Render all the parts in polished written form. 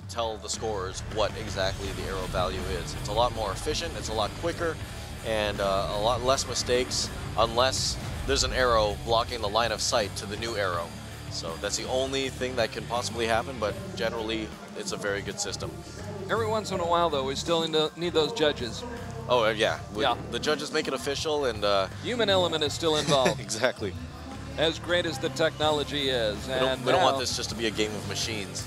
tell the scorers what exactly the arrow value is. It's a lot more efficient, it's a lot quicker, and a lot less mistakes unless there's an arrow blocking the line of sight to the new arrow. So that's the only thing that can possibly happen, but generally it's a very good system. Every once in a while, though, we still need those judges. Oh, yeah. The judges make it official, and human element is still involved. Exactly. As great as the technology is. We don't want this just to be a game of machines.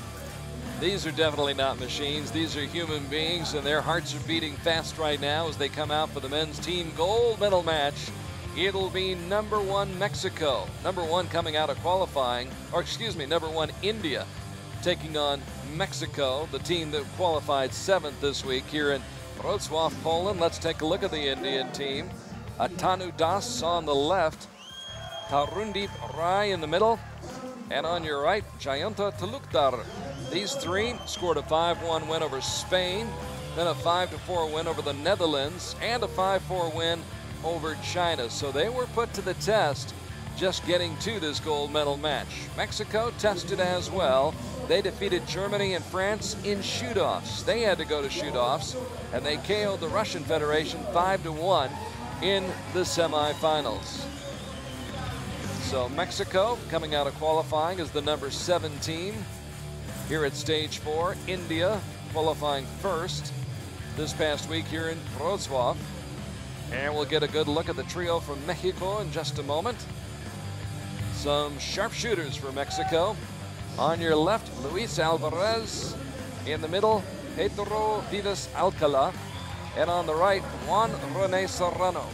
These are definitely not machines. These are human beings, and their hearts are beating fast right now as they come out for the men's team gold medal match. It'll be number 1 Mexico, number 1 coming out of qualifying, or excuse me, number 1 India, taking on Mexico, the team that qualified 7th this week here in Wroclaw, Poland. Let's take a look at the Indian team. Atanu Das on the left, Tarundip Rai in the middle, and on your right, Jayanta Talukdar. These three scored a 5-1 win over Spain, then a 5-4 win over the Netherlands, and a 5-4 win over China. So they were put to the test just getting to this gold medal match. Mexico tested as well. They defeated Germany and France in shoot-offs. They had to go to shoot-offs, and they KO'd the Russian Federation 5-1 in the semifinals. So Mexico, coming out of qualifying, is the number 7 team. Here at stage 4, India qualifying first this past week here in Wrocław. And we'll get a good look at the trio from Mexico in just a moment. Some sharpshooters for Mexico. On your left, Luis Alvarez. In the middle, Pedro Vives Alcala. And on the right, Juan Rene Serrano.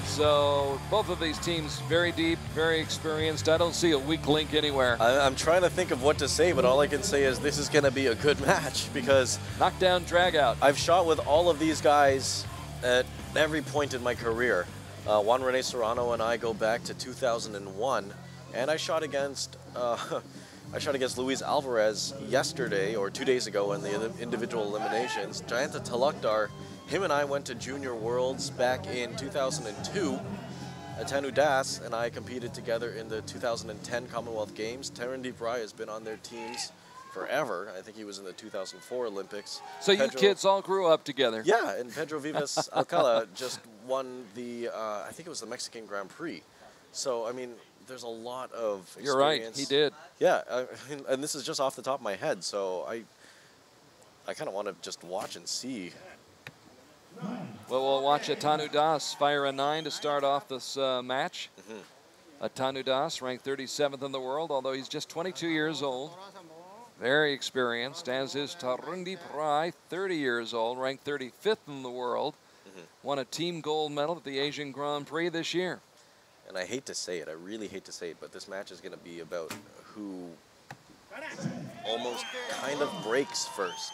So both of these teams very deep, very experienced. I don't see a weak link anywhere. I'm trying to think of what to say, but all I can say is this is going to be a good match because knockdown, drag out. I've shot with all of these guys at every point in my career. Juan Rene Serrano and I go back to 2001, and I shot against Luis Alvarez yesterday or 2 days ago in the individual eliminations. Jayanta Talukdar. Him and I went to Junior Worlds back in 2002. Atanu Das and I competed together in the 2010 Commonwealth Games. Tarundip Rai has been on their teams forever. I think he was in the 2004 Olympics. So you kids all grew up together. Yeah, and Pedro Vives Alcala just won the, I think it was the Mexican Grand Prix. So, I mean, there's a lot of experience. You're right, he did. Yeah, and this is just off the top of my head, so I kind of want to just watch and see. Well, we'll watch Atanu Das fire a 9 to start off this match. Atanu Das, ranked 37th in the world, although he's just 22 years old. Very experienced, as is Tarundip Rai, 30 years old, ranked 35th in the world. Won a team gold medal at the Asian Grand Prix this year. And I hate to say it, I really hate to say it, but this match is going to be about who almost kind of breaks first.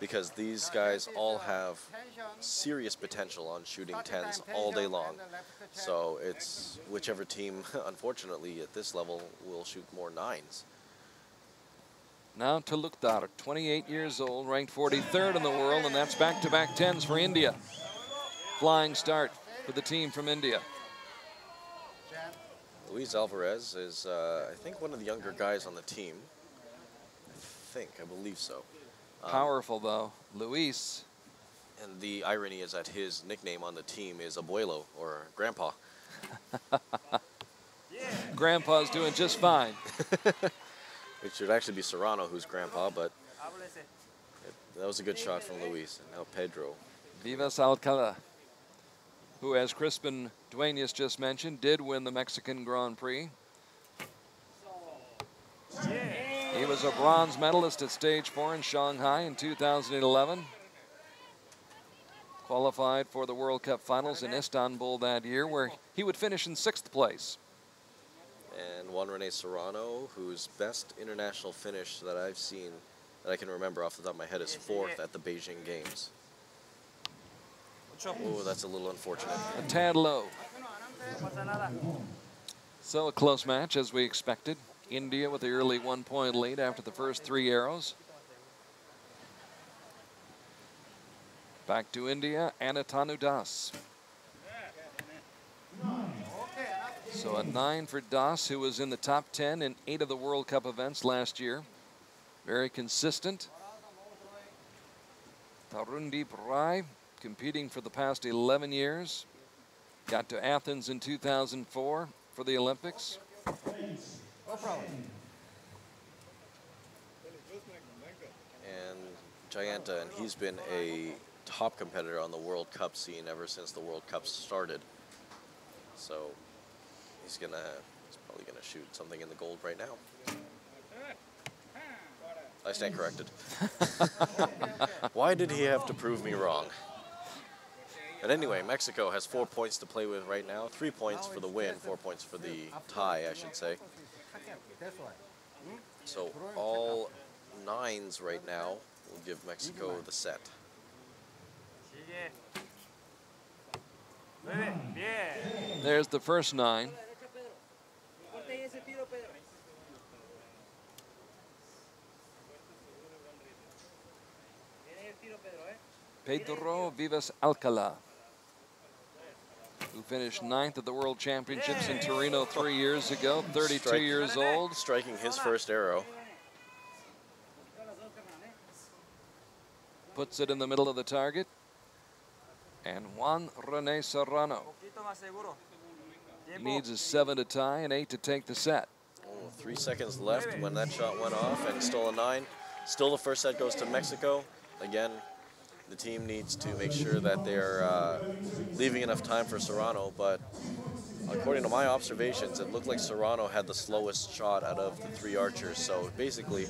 Because these guys all have serious potential on shooting 10s all day long. So it's whichever team, unfortunately, at this level, will shoot more 9s. Now Talukdar, 28 years old, ranked 43rd in the world, and that's back-to-back 10s for India. Flying start for the team from India. Luis Alvarez is, I think, one of the younger guys on the team. I believe so. Powerful, though. Luis. And the irony is that his nickname on the team is Abuelo, or Grandpa. Grandpa's doing just fine. It should actually be Serrano who's Grandpa, but that was a good shot from Luis. And now Pedro. Vives Alcala, who, as Crispin Duenas just mentioned, did win the Mexican Grand Prix. He was a bronze medalist at stage 4 in Shanghai in 2011. Qualified for the World Cup finals in Istanbul that year, where he would finish in 6th place. And Juan Rene Serrano, whose best international finish that I've seen, that I can remember off the top of my head, is 4th at the Beijing Games. Oh, that's a little unfortunate. A tad low. So a close match, as we expected. India with the early 1-point lead after the first 3 arrows. Back to India and Atanu Das. So a 9 for Das, who was in the top 10 in 8 of the World Cup events last year. Very consistent. Tarundeep Rai, competing for the past 11 years. Got to Athens in 2004 for the Olympics. And Jayanta, and he's been a top competitor on the World Cup scene ever since the World Cup started. So he's probably gonna shoot something in the gold right now. I stand corrected. Why did he have to prove me wrong? But anyway, Mexico has 4 points to play with right now. 3 points for the win, 4 points for the tie, I should say. So all 9s right now will give Mexico the set. There's the first 9. Pedro Vivas Alcala, who finished 9th at the World Championships in Torino 3 years ago, 32 years old. Striking his first arrow. Puts it in the middle of the target. And Juan Rene Serrano needs a 7 to tie and 8 to take the set. 3 seconds left when that shot went off, and still a 9. Still the first set goes to Mexico. Again, the team needs to make sure that they're leaving enough time for Serrano, but according to my observations, it looked like Serrano had the slowest shot out of the 3 archers. So basically,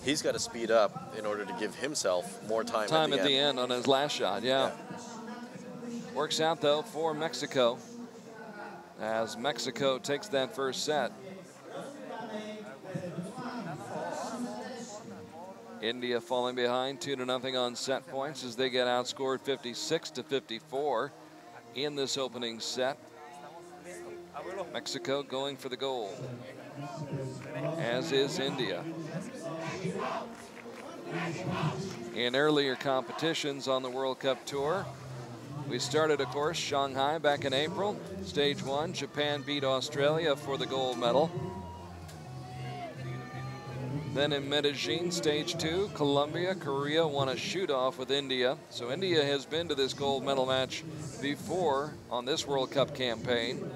he's got to speed up in order to give himself more time at the end on his last shot, yeah. Works out, though, for Mexico, as Mexico takes that first set. India falling behind 2-0 on set points as they get outscored 56-54 in this opening set. Mexico going for the gold, as is India. In earlier competitions on the World Cup Tour, we started, of course, Shanghai back in April. Stage 1, Japan beat Australia for the gold medal. Then in Medellin, stage 2, Colombia, Korea won a shoot-off with India. So India has been to this gold medal match before on this World Cup campaign.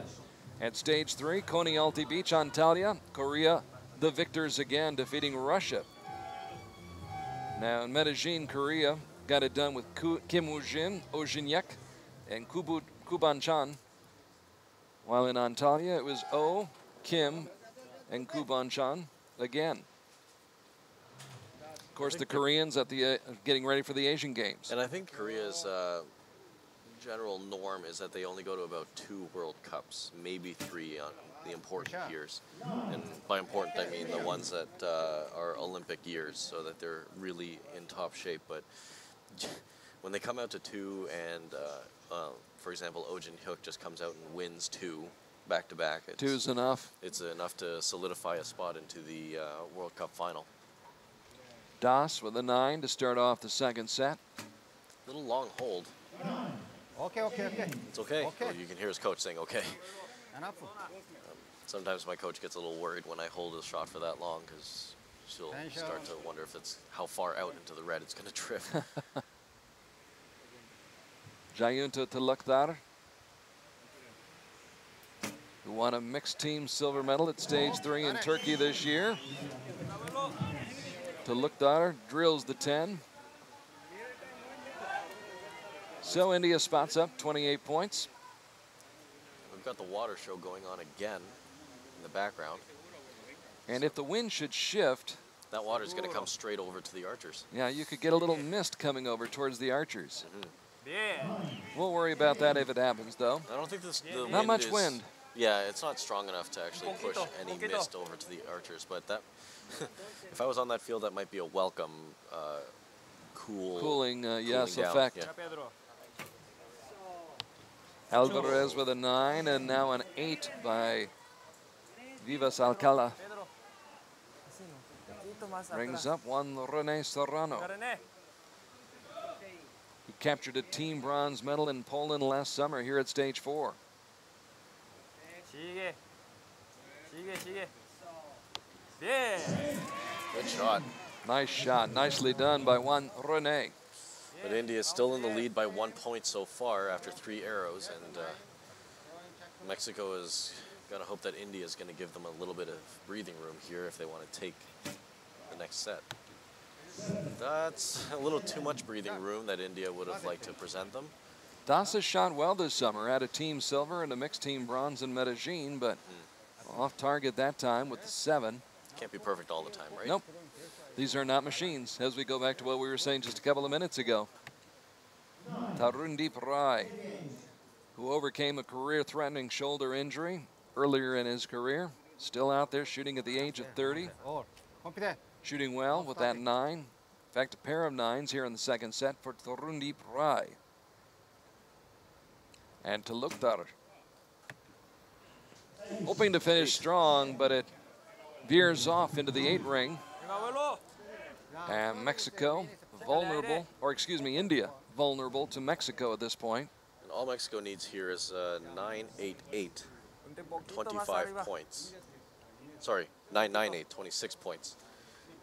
At stage 3, Konyaaltı Beach, Antalya, Korea, the victors again, defeating Russia. Now in Medellin, Korea got it done with Kim Woo-jin, Oh Jin-yek, and Kuban-chan. While in Antalya, it was Oh, Kim, and Kuban-chan again. Of course, the Koreans at the getting ready for the Asian Games. And I think Korea's general norm is that they only go to about 2 World Cups, maybe 3 on the important years. And by important, I mean the ones that are Olympic years, so that they're really in top shape. But when they come out to 2 and, for example, Oh Jin-hyuk just comes out and wins 2 back-to-back. 2's enough. It's enough to solidify a spot into the World Cup final. Das with a 9 to start off the second set. Little long hold. Okay. It's okay. Okay. Oh, you can hear his coach saying okay. Sometimes my coach gets a little worried when I hold a shot for that long because she'll start to wonder if it's how far out into the red it's going to drift. Jayanta Talukdar, who won a mixed team silver medal at stage 3 in Turkey this year. Talukdar drills the 10. So India spots up 28 points. We've got the water show going on again in the background. And if the wind should shift, that water is going to come straight over to the archers. Yeah, you could get a little mist coming over towards the archers. Yeah. We'll worry about that if it happens, though. I don't think the Not wind much is, wind. Yeah, it's not strong enough to actually push any mist over to the archers. But that, if I was on that field, that might be a welcome cooling yes, down. effect. Yeah. Alvarez with a 9 and now an 8 by Vivas Alcala. Brings up Juan Rene Serrano, who captured a team bronze medal in Poland last summer here at stage 4. Good shot. Nice shot. Nicely done by Juan Rene. But India is still in the lead by 1 point so far after 3 arrows, and Mexico is going to hope that India is going to give them a little bit of breathing room here if they want to take the next set. That's a little too much breathing room that India would have liked to present them. Das has shot well this summer, had a team silver and a mixed team bronze in Medellin, but off target that time with the 7. Can't be perfect all the time, right? Nope. These are not machines, as we go back to what we were saying just a couple of minutes ago. Tarundip Rai, who overcame a career-threatening shoulder injury earlier in his career, still out there shooting at the age of 30. Shooting well with that 9. In fact, a pair of 9s here in the second set for Tarundip Rai. And Talukdar, hoping to finish strong, but it veers off into the 8 ring. And Mexico vulnerable, or excuse me, India vulnerable to Mexico at this point. And all Mexico needs here is 9-8-8, 25 points. Sorry, 9-9-8, 26 points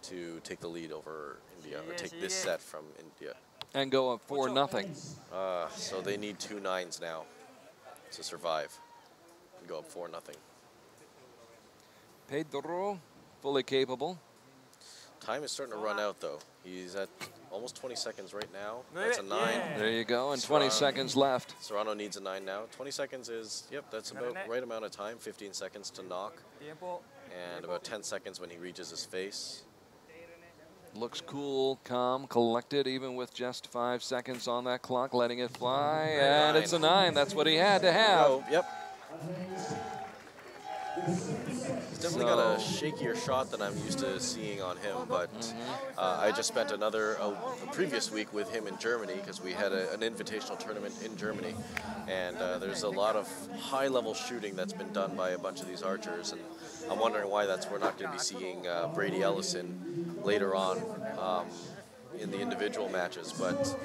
to take the lead over India, or take this set from India. And go up 4-0. So they need 2 9s now to survive and go up 4-0. Pedro, fully capable. Time is starting to run out, though. He's at almost 20 seconds right now. That's a 9. There you go, and 20 seconds left. Serrano needs a 9 now. 20 seconds is, yep, that's about right amount of time. 15 seconds to knock, and about 10 seconds when he reaches his face. Looks cool, calm, collected, even with just 5 seconds on that clock, letting it fly, and it's a 9. That's what he had to have. Oh, yep. He's definitely got a shakier shot than I'm used to seeing on him, but I just spent a previous week with him in Germany because we had an invitational tournament in Germany, and there's a lot of high-level shooting that's been done by a bunch of these archers, and I'm wondering why we're not going to be seeing Brady Ellison later on in the individual matches, but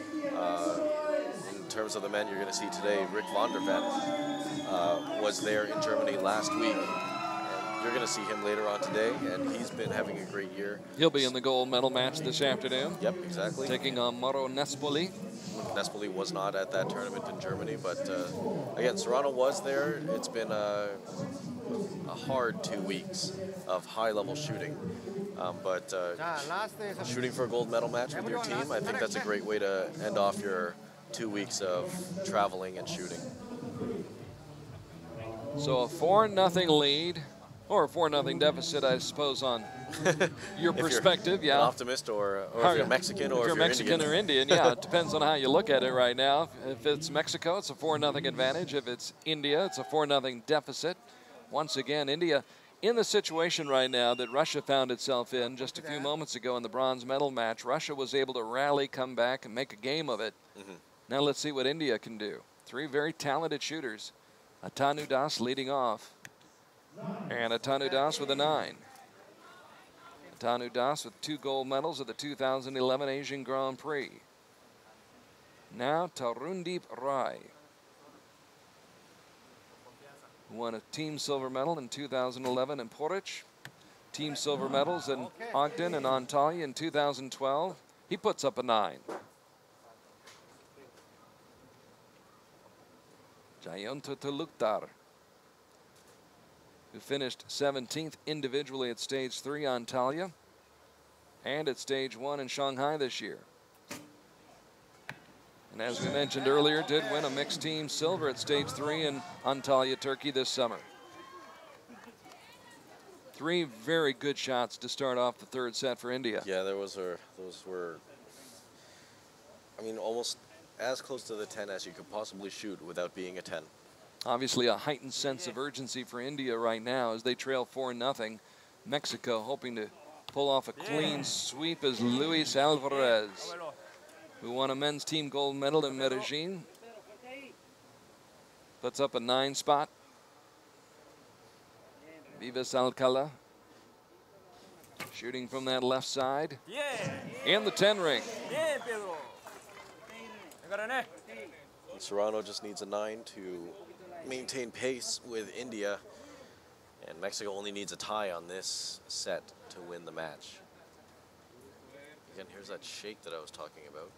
in terms of the men you're going to see today, Rick van der Ven was there in Germany last week. And you're going to see him later on today, and he's been having a great year. He'll be in the gold medal match this afternoon. Yep, exactly. Taking on Mauro Nespoli. Nespoli was not at that tournament in Germany, but again, Serrano was there. It's been a hard 2 weeks of high-level shooting. But shooting for a gold medal match with your team, I think that's a great way to end off your 2 weeks of traveling and shooting. So a 4-0 lead, or a 4-0 deficit, I suppose, on your perspective. You're an optimist, or if you're Mexican, or if you're Mexican Indian. or Indian. Yeah, it depends on how you look at it right now. If it's Mexico, it's a 4-0 advantage. If it's India, it's a 4-0 deficit. Once again, India in the situation right now that Russia found itself in just a few moments ago in the bronze medal match. Russia was able to rally, come back, and make a game of it. Now let's see what India can do. 3 very talented shooters. Atanu Das leading off. And Atanu Das with a 9. Atanu Das with 2 gold medals at the 2011 Asian Grand Prix. Now Tarundip Rai, who won a team silver medal in 2011 in Porridge. Team silver medals in Ogden and Antalya in 2012. He puts up a 9. Jayanta Talukdar, who finished 17th individually at stage 3 Antalya and at stage 1 in Shanghai this year. And as we mentioned earlier, did win a mixed team silver at stage 3 in Antalya, Turkey this summer. 3 very good shots to start off the 3rd set for India. Yeah, those were, I mean, almost as close to the 10 as you could possibly shoot without being a 10. Obviously a heightened sense of urgency for India right now as they trail 4-0. Mexico hoping to pull off a clean sweep as Luis Alvarez, who won a men's team gold medal in Medellin, puts up a 9 spot. Vives Alcala shooting from that left side in the 10 ring. Serrano just needs a 9 to maintain pace with India. And Mexico only needs a tie on this set to win the match. Again, here's that shake that I was talking about.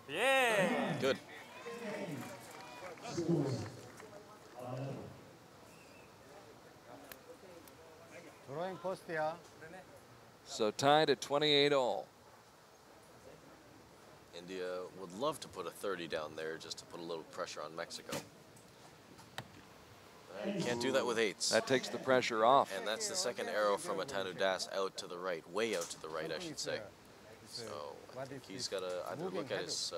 Yeah. Good. Drawing post야. So tied at 28 all. India would love to put a 30 down there just to put a little pressure on Mexico. You can't do that with 8s. That takes the pressure off. And that's the second arrow from Talukdar out to the right, way out to the right, I should say. So I think he's got to either look at his,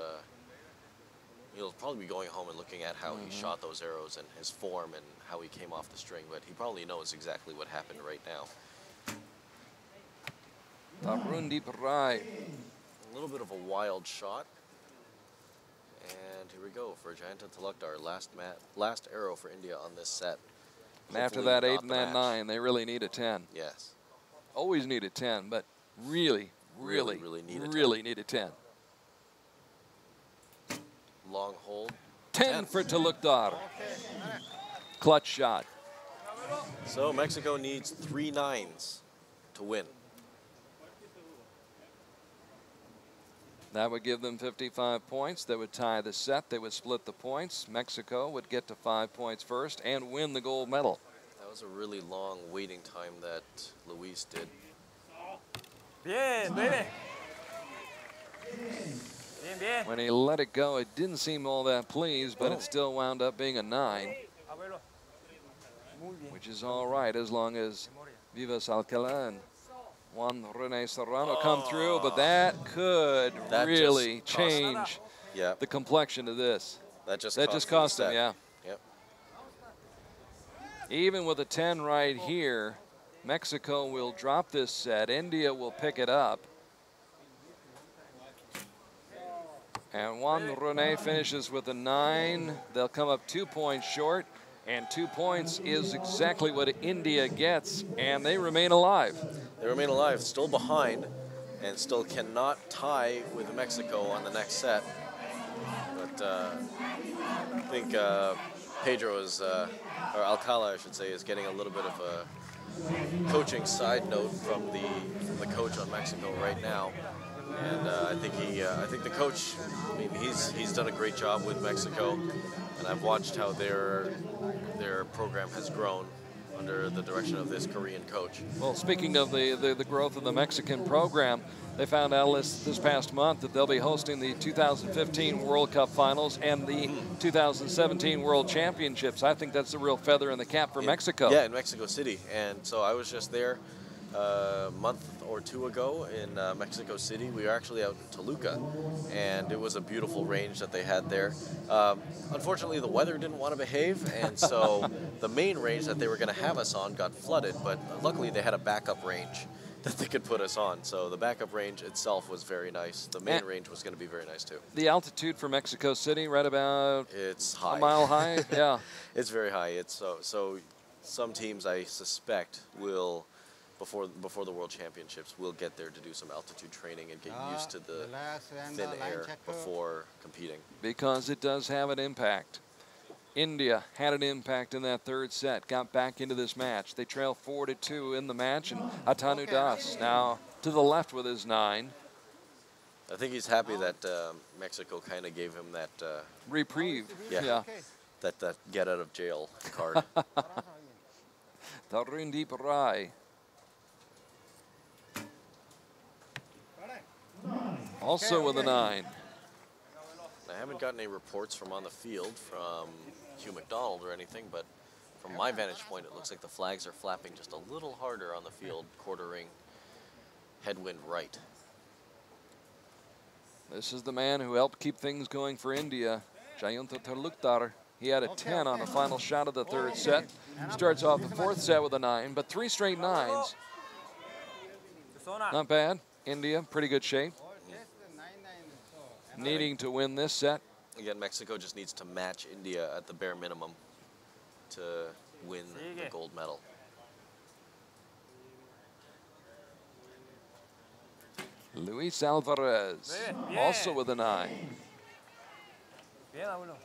he'll probably be going home and looking at how he shot those arrows and his form and how he came off the string, but he probably knows exactly what happened right now. Tarundip. A little bit of a wild shot. And here we go for Jayanta Talukdar, last arrow for India on this set. And after Hopefully that 8 not and the that match. 9, they really need a 10. Yes. Always need a 10, but really need a 10. Long hold. 10 for Talukdar. Clutch shot. So Mexico needs 3 9s to win. That would give them 55 points. That would tie the set. They would split the points. Mexico would get to 5 points first and win the gold medal. That was a really long waiting time that Luis did. Bien, bien. When he let it go, it didn't seem all that pleased, but it still wound up being a 9, which is all right as long as Vivas Alcalá and Juan Rene Serrano come through, but that could really change the complexion of this. That just cost him, him, yeah. Yep. Even with a 10 right here, Mexico will drop this set. India will pick it up. And Juan Rene finishes with a 9. They'll come up 2 points short, and 2 points is exactly what India gets, and they remain alive. They remain alive, still behind, and still cannot tie with Mexico on the next set. But I think Pedro is, or Alcala, I should say, is getting a little bit of a coaching side note from the coach on Mexico right now. And I think the coach, I mean, he's done a great job with Mexico, and I've watched how their program has grown under the direction of this Korean coach. Well, speaking of the growth of the Mexican program, they found out this past month that they'll be hosting the 2015 World Cup Finals and the 2017 World Championships. I think that's a real feather in the cap for Mexico. Yeah, in Mexico City. And so I was just there a month or 2 ago in Mexico City. We were actually out in Toluca, and it was a beautiful range that they had there. Unfortunately, the weather didn't want to behave, and so the main range that they were going to have us on got flooded, but luckily they had a backup range that they could put us on. So the backup range itself was very nice. The main range was going to be very nice too. The altitude for Mexico City, right about it's high. A mile high? Yeah. It's very high. It's so some teams, I suspect, will before the World Championships will get there to do some altitude training and get used to the thin air before competing. Because it does have an impact. India had an impact in that third set, got back into this match. They trail 4-2 in the match, and Atanu Das now to the left with his 9. I think he's happy that Mexico kind of gave him that reprieve. Yeah. That get out of jail card. Tarundip Rai. Also with a 9. I haven't gotten any reports from on the field from Hugh McDonald or anything, but from my vantage point, it looks like the flags are flapping just a little harder on the field, quartering headwind right. This is the man who helped keep things going for India, Jayanta Talukdar. He had a 10 on the final shot of the third set. Starts off the fourth set with a 9, but 3 straight 9s. Not bad. India, pretty good shape. Needing to win this set. Again, Mexico just needs to match India at the bare minimum to win the gold medal. Luis Alvarez, also with a 9.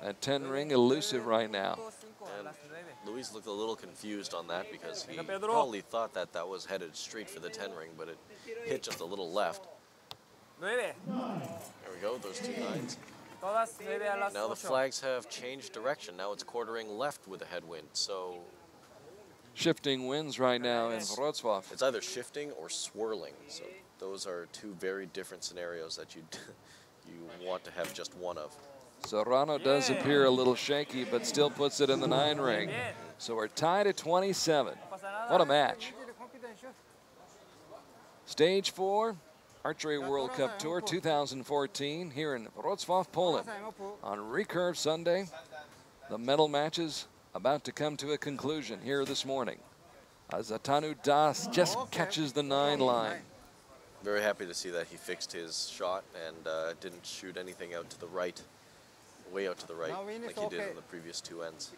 That 10 ring elusive right now. And Luis looked a little confused on that because he probably thought that that was headed straight for the 10 ring, but it hit just a little left. There we go, those 2 nines. Now the flags have changed direction. Now it's quartering left with a headwind, so... Shifting winds right now in Wroclaw. It's either shifting or swirling, so those are 2 very different scenarios that you want to have just one of. Serrano does appear a little shaky, but still puts it in the 9 ring. So we're tied at 27. What a match. Stage 4, Archery World Cup Tour 2014 here in Wrocław, Poland. On Recurve Sunday, the medal matches about to come to a conclusion here this morning. As Talukdar just catches the 9 line. Very happy to see that he fixed his shot and didn't shoot anything out to the right, way out to the right, like he did in the previous 2 ends.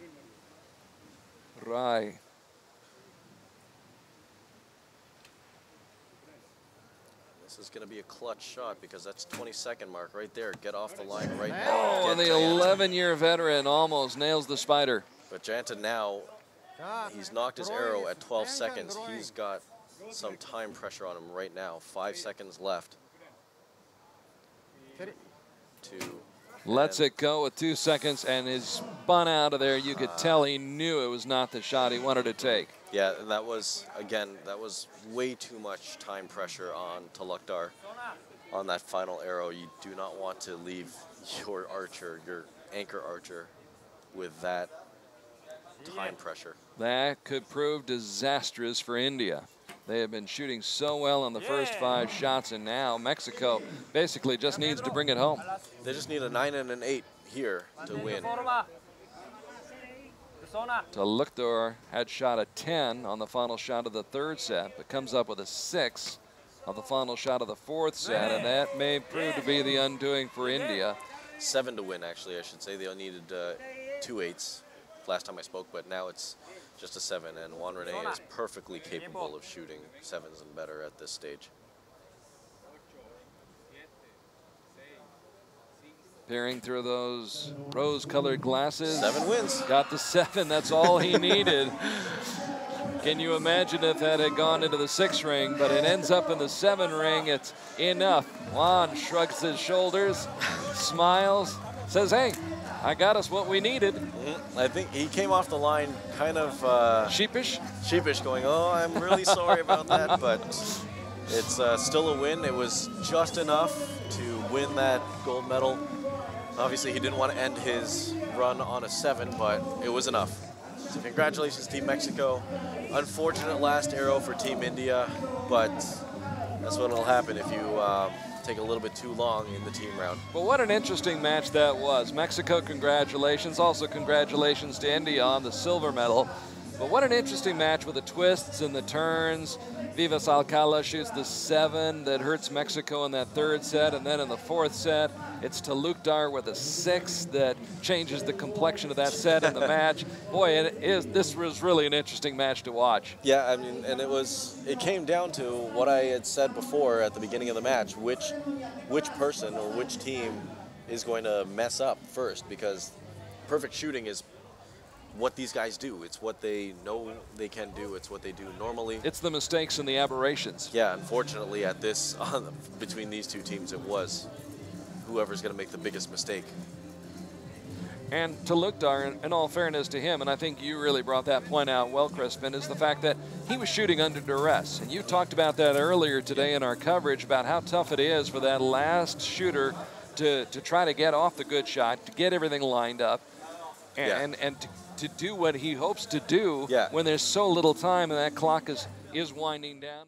Right. This is going to be a clutch shot because that's 22nd mark right there. Get off the line right now. Oh, and the 11-year veteran almost nails the spider. But Jayanta now, he's knocked his arrow at 12 seconds. He's got some time pressure on him right now. 5 seconds left. 2. Lets it go with 2 seconds and is spun out of there. You could tell he knew it was not the shot he wanted to take. Yeah, and that was, again, that was way too much time pressure on Talukdar on that final arrow. You do not want to leave your archer, your anchor archer, with that time pressure. That could prove disastrous for India. They have been shooting so well on the first 5 shots, and now Mexico basically just needs to bring it home. They just need a 9 and an 8 here to win. Talukdar had shot a 10 on the final shot of the 3rd set, but comes up with a 6 on the final shot of the 4th set, and that may prove to be the undoing for India. 7 to win, actually, I should say. They only needed 2 8s last time I spoke, but now it's just a 7, and Juan Rene is perfectly capable of shooting 7s and better at this stage. Peering through those rose-colored glasses. 7 wins. Got the 7, that's all he needed. Can you imagine if that had gone into the 6 ring, but it ends up in the 7 ring, it's enough. Juan shrugs his shoulders, smiles, says, hey, I got us what we needed. I think he came off the line kind of... sheepish? Sheepish, going, oh, I'm really sorry about that, but it's still a win. It was just enough to win that gold medal. Obviously, he didn't want to end his run on a 7, but it was enough. So congratulations, Team Mexico. Unfortunate last arrow for Team India, but that's what will happen if you take a little bit too long in the team round. Well, what an interesting match that was. Mexico, congratulations. Also, congratulations to India on the silver medal. But what an interesting match with the twists and the turns. Vivas Alcala shoots the 7 that hurts Mexico in that 3rd set, and then in the 4th set, it's Talukdar with a 6 that changes the complexion of that set in the match. Boy, this was really an interesting match to watch. Yeah, I mean, and it came down to what I had said before at the beginning of the match, which person or which team is going to mess up first, because perfect shooting is what these guys do. It's what they know they can do. It's what they do normally. It's the mistakes and the aberrations. Yeah, unfortunately at this, between these 2 teams, it was whoever's going to make the biggest mistake. And Talukdar, in all fairness to him, and I think you really brought that point out well, Crispin, is the fact that he was shooting under duress. And you talked about that earlier today in our coverage about how tough it is for that last shooter to try to get off the good shot, to get everything lined up, and to do what he hopes to do when there's so little time and that clock is winding down.